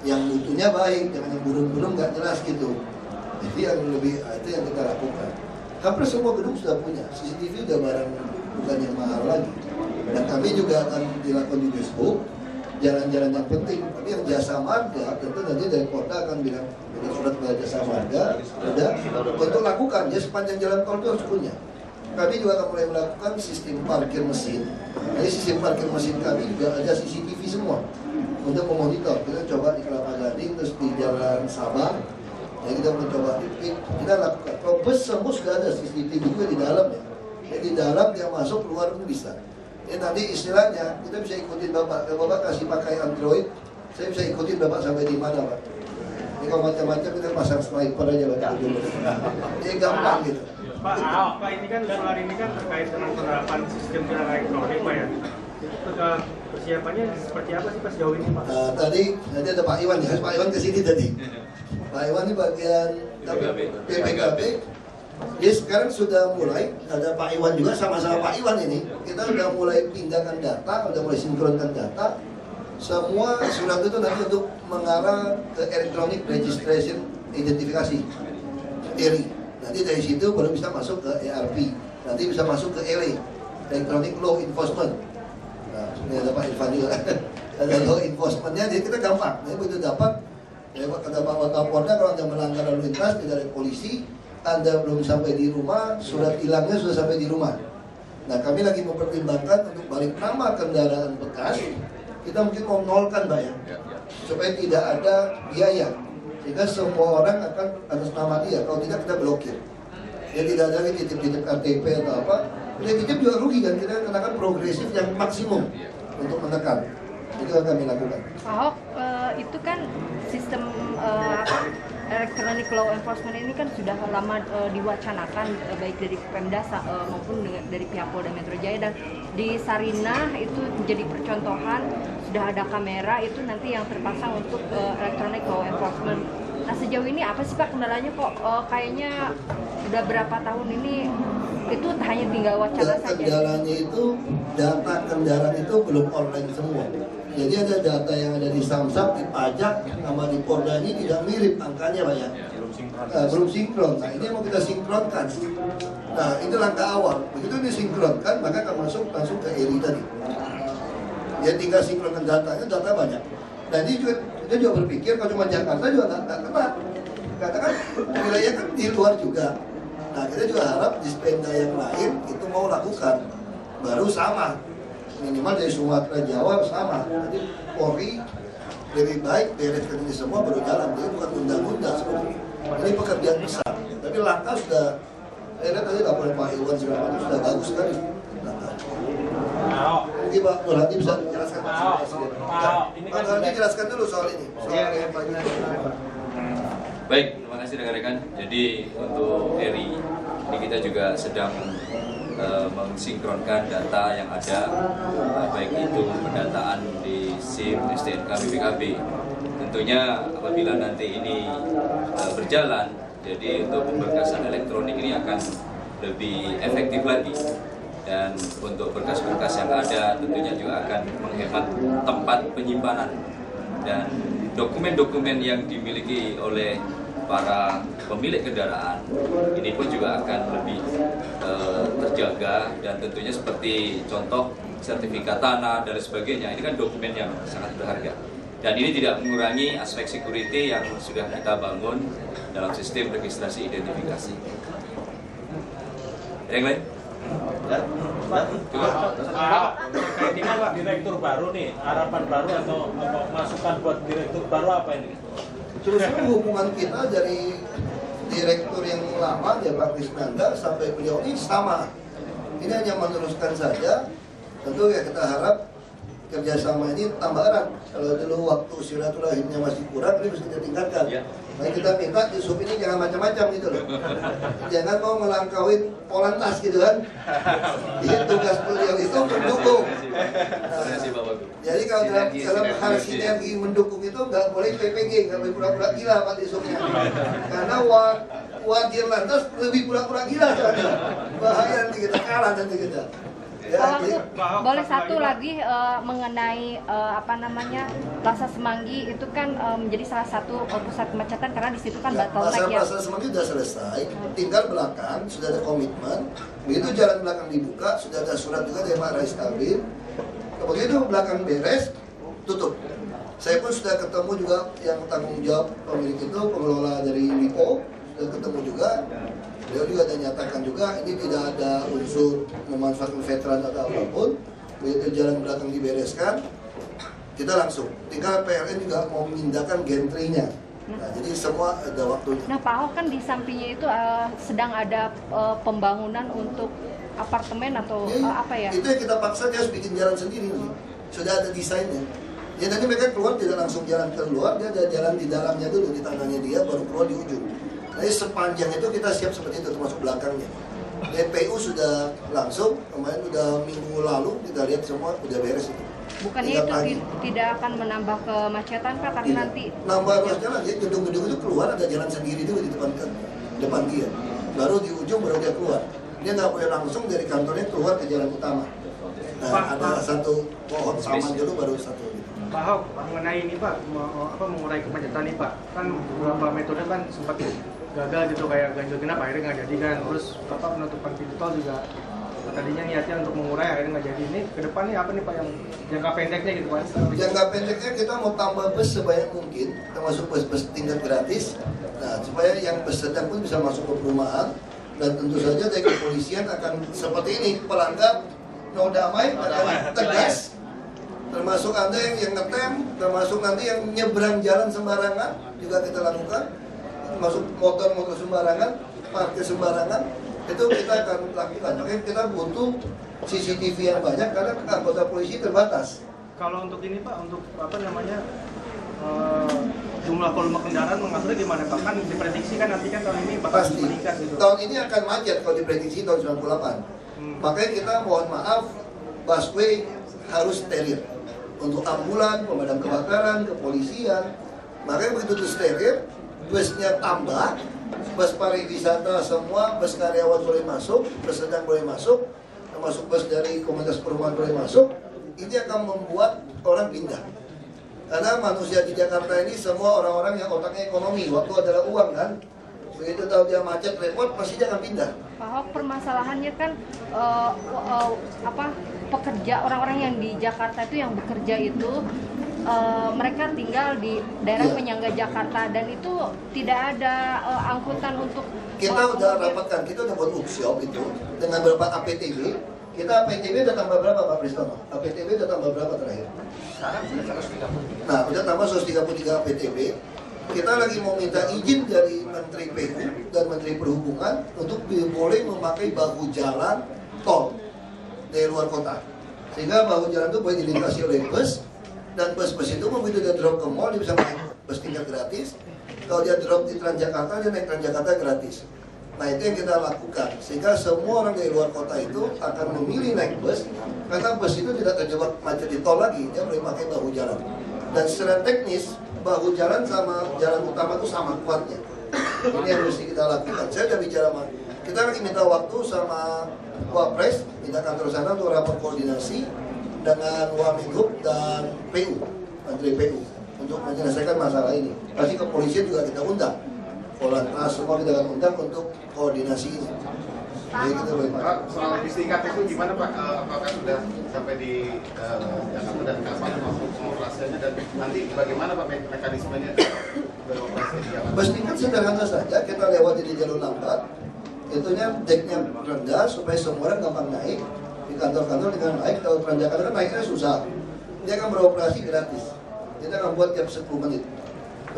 yang mutunya baik, jangan yang burung-burung nggak jelas gitu. Jadi yang lebih itu yang kita lakukan. Hampir semua gedung sudah punya CCTV, udah barang bukan yang mahal lagi. Dan kami juga akan dilakukan di Dishub jalan-jalan yang penting. Tapi yang jasa marga tentu nanti dari Polda akan bilang surat kepada jasa marga udah untuk lakukan ya, sepanjang jalan tol itu harus punya. Kami juga akan mulai melakukan sistem parkir mesin. Jadi sistem parkir mesin kami juga ada CCTV semua untuk memonitor. Kita coba di Kelapa Gading, terus di Jalan Sabang. Ya, kita mencoba di PIK, kita lakukan. Kalau bus semua sudah ada CCTV juga di dalam ya. Jadi di dalam dia masuk keluar pun bisa. Ya, nanti istilahnya kita bisa ikutin Bapak. Kalau Bapak kasih pakai Android, saya bisa ikutin Bapak sampai di mana Pak. Ini kalau macam-macam kita pasang sniper aja Pak. Ini gampang gitu. Pak, ini kan dalam hari ini kan terkait dengan penerapan sistem tilang elektronik Pak ya. Itu persiapannya seperti apa sih Pak sejauh ini Pak? Tadi ada Pak Iwan ya, Pak Iwan kesini tadi. Pak Iwan ini bagian PPKB, Jadi sekarang sudah mulai, ada Pak Iwan juga, sama-sama Pak Iwan ini, kita udah mulai pindahkan data, udah mulai sinkronkan data. Semua surat itu nanti untuk mengarah ke Electronic Registration Identifikasi, ERI. Nanti dari situ baru bisa masuk ke ERP, nanti bisa masuk ke ELE, Electronic Law Enforcement. Nah, ini ada Pak Irfan juga, ada law enforcementnya, jadi kita gampang. Jadi begitu dapat, ya kata Bapak Kapolda, kalau Anda melanggar lalu lintas, tidak ada polisi, Anda belum sampai di rumah, surat hilangnya sudah sampai di rumah. Nah, kami lagi mempertimbangkan untuk balik nama kendaraan bekas, kita mungkin mau nolkan, Mbak ya, supaya tidak ada biaya, sehingga semua orang akan atas nama dia. Kalau tidak, kita blokir. Ya tidak ada lagi titip-titip KTP atau apa. Titip juga rugi kan, kita kenakan progresif yang maksimum untuk menekan. Itu yang kami lakukan. Pak Ahok, itu kan sistem Electronic Law Enforcement ini kan sudah lama diwacanakan baik dari Pemda maupun dari pihak Polda Metro Jaya, dan di Sarinah itu menjadi percontohan, sudah ada kamera itu nanti yang terpasang untuk Electronic Law Enforcement. Nah, sejauh ini apa sih Pak kendalanya, kok kayaknya udah berapa tahun ini itu hanya tinggal wacana saja? Kendalanya itu data kendaraan itu belum online semua. Jadi ada data yang ada di Samsat, di pajak, sama di Polda ini tidak mirip angkanya Pak ya. Belum sinkron. Nah, ini mau kita sinkronkan. Nah, itu langkah awal. Begitu disinkronkan, maka akan masuk langsung ke ERI tadi. Ya tinggal sinkronkan datanya, data banyak. Nah, ini juga kita juga berpikir kalau cuma Jakarta juga nggak kena. Katakan wilayah kan di luar juga. Nah, kita juga harap di Pemda yang lain itu mau lakukan, baru sama. Minimal dari Sumatera Jawa sama. Jadi Polri lebih baik bereskan ini semua baru jalan. Jadi bukan undang-undang sebenarnya. Ini pekerjaan besar. Tapi langkah sudah, saya lihat tadi laporan Pak Iwan segala macam sudah bagus sekali. Mungkin Pak Nur Hadi bisa menjelaskan. Pak Nur Hadi jelaskan dulu soal ini. Baik, terima kasih rekan-rekan. Jadi untuk ERI ini kita juga sedang mensinkronkan data yang ada, baik itu pendataan di SIM, STNK, BPKB. Tentunya apabila nanti ini berjalan, jadi untuk pemberkasan elektronik ini akan lebih efektif lagi. Dan untuk berkas-berkas yang ada tentunya juga akan menghemat tempat penyimpanan, dan dokumen-dokumen yang dimiliki oleh para pemilik kendaraan ini pun juga akan lebih terjaga. Dan tentunya seperti contoh sertifikat tanah dan sebagainya, ini kan dokumen yang sangat berharga, dan ini tidak mengurangi aspek security yang sudah kita bangun dalam sistem registrasi identifikasi. Yang lain? Ya, Pak, ini kan Pak direktur baru nih, harapan baru atau masukan buat direktur baru apa ini? Justru hubungan kita dari direktur yang lama, ya Pak Krisnanda, sampai beliau ini sama. Ini hanya meneruskan saja. Tentu ya kita harap kerjasama ini tambah erat. Kalau dulu waktu silaturahimnya masih kurang, ini bisa kita tingkatkan. Nah, kita minta di sub ini jangan macam-macam gitu loh. Jangan mau ngelangkauin Polantas gitu kan. Tugas beliau itu mendukung. Jadi kalau dalam hal sinergi mendukung itu nggak boleh PPG, nggak boleh pura-pura gila Pak di subnya. Karena wajir lantas lebih pura-pura gila soalnya. Bahaya nanti kita kalah nanti kita. Ya, boleh satu lagi mengenai Plaza Semanggi itu kan menjadi salah satu pusat kemacetan karena di situ kan bottleneck ya. Plaza Semanggi sudah selesai, tinggal belakang sudah ada komitmen. Begitu jalan belakang dibuka, sudah ada surat juga dari Pak Rais Kabir. Begitu belakang beres, tutup. Saya pun sudah ketemu juga yang tanggung jawab pemilik itu, pengelola dari WIPO, sudah ketemu juga. Beliau juga ada nyatakan juga ini tidak ada unsur memanfaatkan veteran atau apapun. Begitu jalan belakang dibereskan, kita langsung. Tinggal PLN juga mau memindahkan gantry-nya. Nah, jadi semua ada waktunya. Nah, Pak Ahok kan di sampingnya itu sedang ada pembangunan untuk apartemen atau apa ya? Itu yang kita paksa, dia harus bikin jalan sendiri nih. Sudah ada desainnya. Ya tadi mereka keluar tidak langsung jalan keluar, dia ada jalan di dalamnya dulu, di tanahnya dia, baru keluar di ujung. Jadi sepanjang itu kita siap seperti itu, termasuk belakangnya. DPU sudah langsung, kemarin udah minggu lalu kita lihat semua udah beres itu. Bukannya itu tidak akan menambah kemacetan Pak, karena nanti nambah ruas jalan, ya gedung-gedung itu keluar ada jalan sendiri dulu di depan dia. baru di ujung baru dia keluar. Dia nggak boleh langsung dari kantornya keluar ke jalan utama. Nah, ada satu pohon taman dulu baru satu. Pak Ahok, mengenai ini Pak, mengurai kemacetan nih Pak, kan beberapa metode kan sempat gagal gitu kayak ganjil genap akhirnya nggak jadi kan, terus penutupan pintu tol juga tadinya niatnya untuk mengurai akhirnya nggak jadi. Ini ke depan nih apa nih Pak yang jangka pendeknya gitu Pak? Jangka pendeknya kita mau tambah bus sebanyak mungkin, termasuk bus-bus tingkat gratis. Nah, supaya yang bus sedang pun bisa masuk ke perumahan. Dan tentu saja dari kepolisian akan seperti ini, pelanggar mau damai akan tegas. Termasuk Anda yang ngetem, termasuk nanti yang nyebrang jalan sembarangan juga kita lakukan. Termasuk motor-motor sembarangan, parkir sembarangan, itu kita akan lakukan. Makanya kita butuh CCTV yang banyak karena anggota polisi terbatas. Kalau untuk ini Pak, untuk apa namanya jumlah volume kendaraan mengaturnya gimana Pak? Kan diprediksi kan nanti kan tahun ini bakal meningkat gitu. Tahun ini akan macet kalau diprediksi tahun 98. Makanya kita mohon maaf, busway harus steril. Untuk ambulan, pemadam kebakaran, kepolisian. Makanya begitu itu steril, busnya tambah, bus pariwisata semua, bus karyawan boleh masuk, bus sedang boleh masuk, termasuk bus dari komunitas perumahan boleh masuk. Ini akan membuat orang pindah. Karena manusia di Jakarta ini semua orang-orang yang otaknya ekonomi, waktu adalah uang kan. Begitu tahu dia macet repot, pasti dia akan pindah. Pak Ahok, permasalahannya kan pekerja, orang-orang yang di Jakarta itu yang bekerja itu mereka tinggal di daerah penyangga Jakarta dan itu tidak ada angkutan untuk kita udah rapatkan, kita udah buat workshop itu dengan beberapa APTB. Kita APTB udah tambah berapa Pak Pristono? APTB udah tambah berapa terakhir? Sekarang sudah 130. Nah, udah tambah 133 APTB. Kita lagi mau minta izin dari Menteri PU dan Menteri Perhubungan untuk boleh memakai bahu jalan tol dari luar kota. Sehingga bahu jalan itu boleh dilintasi oleh bus, dan bus-bus itu begitu dia drop ke mall, dia bisa naik bus tingkat gratis. Kalau dia drop di Transjakarta, dia naik Transjakarta gratis. Nah, itu yang kita lakukan. Sehingga semua orang dari luar kota itu akan memilih naik bus, karena bus itu tidak terjebak macet di tol lagi, dia boleh pakai bahu jalan. Dan secara teknis, bahu jalan sama jalan utama itu sama kuatnya. Ini yang mesti kita lakukan. Saya sudah bicara sama, kita lagi minta waktu sama Wapres, minta kantor sana untuk rapat koordinasi dengan Wamenhub dan PU, Menteri PU, untuk menyelesaikan masalah ini. Pasti kepolisian juga kita undang, Polantas semua kita akan undang untuk koordinasi ini. Jadi kita boleh Pak. Soal istiqat itu gimana Pak? Apakah sudah sampai di Jakarta dan kapan maupun pengoperasiannya, dan nanti bagaimana Pak mekanismenya beroperasi di Jakarta? Bus tingkat sederhana saja, kita lewati di jalur lambat. Itunya deknya rendah supaya semua orang gampang naik. Di kantor-kantor dengan naik, kalau Transjakarta kan naiknya susah. Dia akan beroperasi gratis. Kita akan buat tiap 10 menit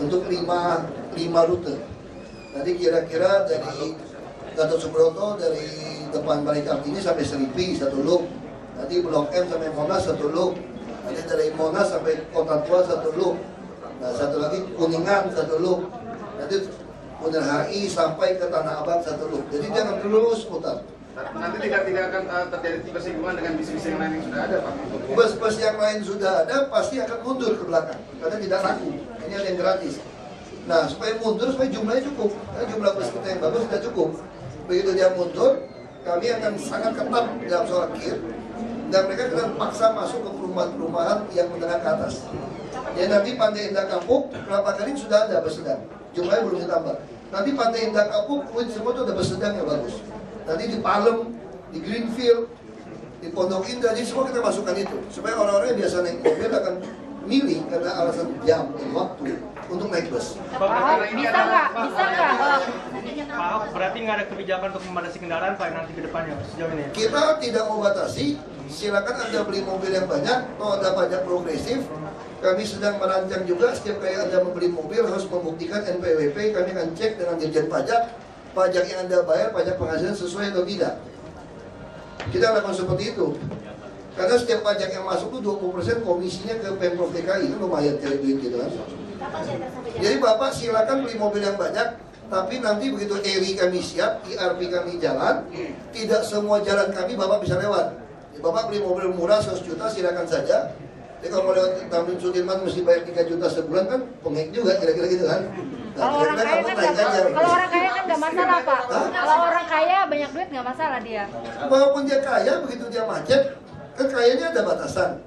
untuk 5 rute. Nanti kira-kira dari Gatot Subroto dari depan Balai Kartini sampai Seripi satu loop. Nanti Blok M sampai Monas satu loop. Nanti dari Monas sampai Kota Tua satu loop. Nah, satu lagi Kuningan satu loop. Nanti Bundaran HI sampai ke Tanah Abang satu loop. Jadi dia akan terus putar. Nanti tidak akan terjadi bersinggungan dengan bis-bis yang lain yang sudah ada Pak? Bus-bus yang lain sudah ada pasti akan mundur ke belakang karena tidak laku. Ini ada yang gratis. Nah, supaya mundur supaya jumlahnya cukup. Karena jumlah bus kita yang bagus sudah cukup. Begitu dia mundur, kami akan sangat ketat dalam soal kir, dan mereka akan paksa masuk ke perumahan-perumahan yang menengah ke atas. Ya, nanti Pantai Indah Kapuk, Kelapa Gading sudah ada bus sedang, jumlahnya belum ditambah. Nanti Pantai Indah Kapuk, semua itu ada bus sedang yang bagus. Nanti di Palem, di Greenfield, di Pondok Indah, jadi semua kita masukkan itu, supaya orang-orang yang biasa naik mobil akan milih karena alasan jam dan waktu untuk naik bus. Pak Ahok, bisa nggak? Pak Ahok, berarti nggak ada kebijakan untuk membatasi kendaraan Pak nanti ke depannya sejauh ini? Kita tidak mau batasi, silakan Anda beli mobil yang banyak, kalau ada pajak progresif. Kami sedang merancang juga, setiap kali Anda membeli mobil harus membuktikan NPWP, kami akan cek dengan Dirjen Pajak, pajak yang Anda bayar, pajak penghasilan sesuai atau tidak. Kita lakukan seperti itu. Karena setiap pajak yang masuk itu 20% komisinya ke Pemprov DKI, itu lumayan cari duit gitu kan. Jadi Bapak silakan beli mobil yang banyak, tapi nanti begitu ERI kami siap, IRP kami jalan, tidak semua jalan kami Bapak bisa lewat. Bapak beli mobil murah 100 juta silakan saja, Jadi kalau mau lewat Tamrin Sudirman mesti bayar 3 juta sebulan kan pengek juga kira-kira gitu kan. Kalau orang kaya kan nggak masalah Pak. Kalau orang kaya banyak duit nggak masalah dia. Walaupun dia kaya, begitu dia macet, kan kayanya ada batasan.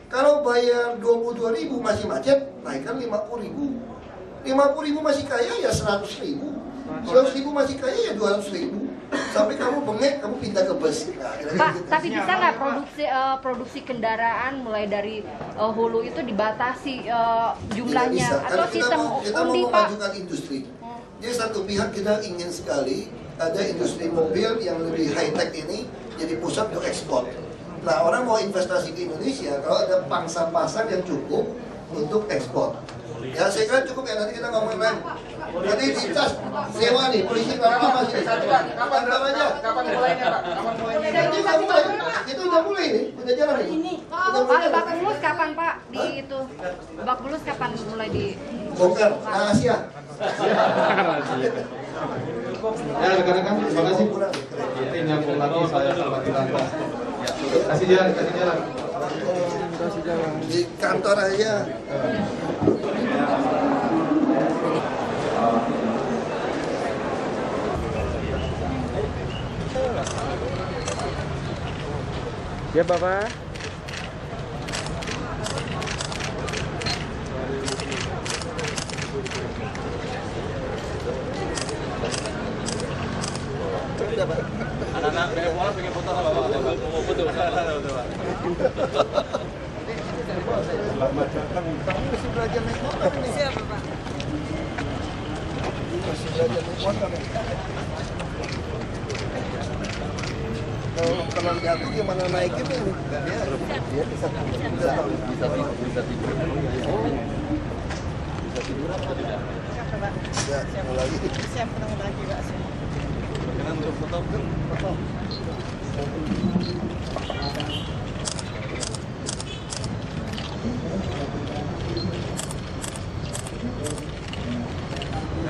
Kalau bayar 22.000 masih macet, naikkan 50.000. 50.000 masih kaya ya 100.000. 100.000 masih kaya ya 200.000. Sampai kamu bengek, kamu pindah ke bus. Nah, Pak, gitu. tapi bisa nggak produksi kendaraan mulai dari hulu itu dibatasi jumlahnya atau sistem kita mau undi Pak? memajukan industri. Jadi satu pihak kita ingin sekali ada industri mobil yang lebih high tech ini jadi pusat untuk ekspor. Nah, orang mau investasi ke Indonesia kalau ada pangsa pasar yang cukup untuk ekspor. Ya saya kira cukup ya, nanti kita ngomongin lagi. Jadi di tas sewa nih, polisi berapa lama sih? Kapan aja? Kapan mulainya Pak? Kapan mulainya? Itu udah mulai nih, udah jalan nih. Pak, Lebak Bulus kapan Pak? Di itu Lebak Bulus kapan mulai di bongkar rahasia. Ya rekan-rekan, terima kasih. Ini nyambung lagi saya sama Tilanta. Kasih jalan. Di kantor aja. Ya Bapak. Anak-anak dari bola pengen foto sama Bapak. Mau foto betul Pak. Selamat datang. Kamu masih belajar naik motor nih? Siapa Pak? Masih belajar naik motor nih. Kalau jatuh gimana naikinnya ini? Dia bisa tidur. Ya, mulai. Siap ketemu lagi Pak. Kena untuk foto kan? Foto.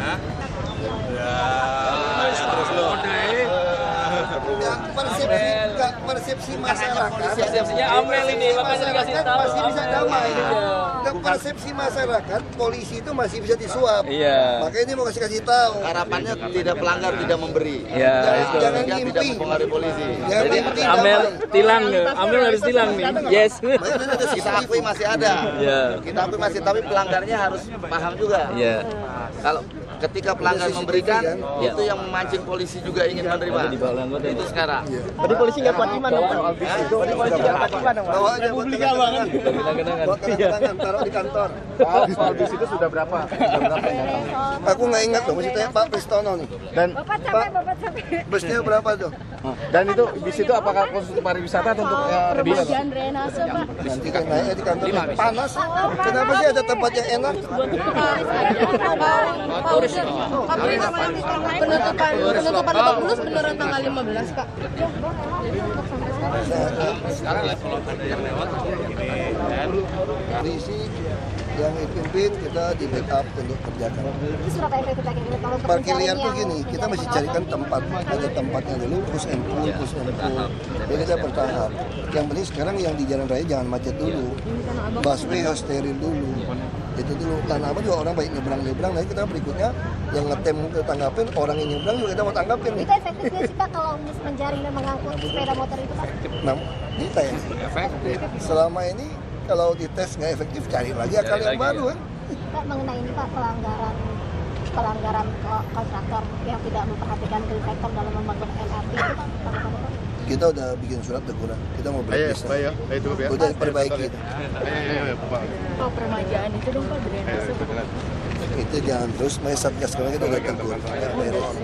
Hah? Ya, terus lo. Persepsi masyarakat. Persepsinya Amel ini, makanya dikasih tahu. Masih bisa damai. Dan persepsi masyarakat, polisi itu masih bisa disuap. Iya. Makanya ini mau kasih tahu. Harapannya tidak pelanggar, tidak memberi. Iya. Jangan Tidak ngimpi. mempengaruhi polisi. Jadi Amel tilang, Amel harus tilang nih. Yes. Kita akui masih ada. Iya. Kita akui masih, tapi pelanggarnya harus paham juga. Iya. Kalau ketika pelanggar memberikan, itu yang memancing polisi juga ingin menerima. Itu sekarang. Tadi polisi nggak kuat iman dong. Tadi polisi nggak kuat iman dong. bawa aja buat kenangan. Buat kenangan, taruh di kantor. Soal bis itu sudah berapa? Aku nggak ingat loh, mesti tanya Pak Pristono nih. Dan Bapak capek. Busnya berapa tuh? dan itu bis itu apakah khusus untuk pariwisata atau untuk reguler? Bagian drainase Pak. Nanti kan naiknya di kantor panas. Kenapa sih ada tempat yang enak? Penutupan Lebak Bulus beneran tanggal 15 Kak. Sekarang kalau ada yang lewat ini kan. Polisi yang dipimpin kita di backup untuk kerjakan. Surat efektif kalau Parkir liar tuh gini, kita mesti carikan tempat. Ada tempatnya dulu, push and pull. Jadi kita bertahap. Yang penting sekarang yang di jalan raya jangan macet dulu. Busway harus steril dulu. Itu dulu. Tanah Abang juga orang baik nyebrang. Nanti kita berikutnya yang ngetem kita tanggapin, orang yang nyebrang juga kita mau tanggapin. Itu efektif nggak sih Pak kalau menjaring dan mengangkut sepeda motor itu Pak? Nah, kita ya. Selama ini kalau dites nggak efektif, cari lagi akal yang baru kan. Pak, mengenai ini Pak, pelanggaran kontraktor yang tidak memperhatikan reflektor dalam membangun MRT itu Pak, tanggapannya Pak? Kita udah bikin surat teguran, kita mau blacklist. Ayo, cukup ya. Udah diperbaiki. Oh, permajaan itu dong Pak, drainase. Itu jangan terus, main satgas sekarang kita udah tegur. Ya, beres.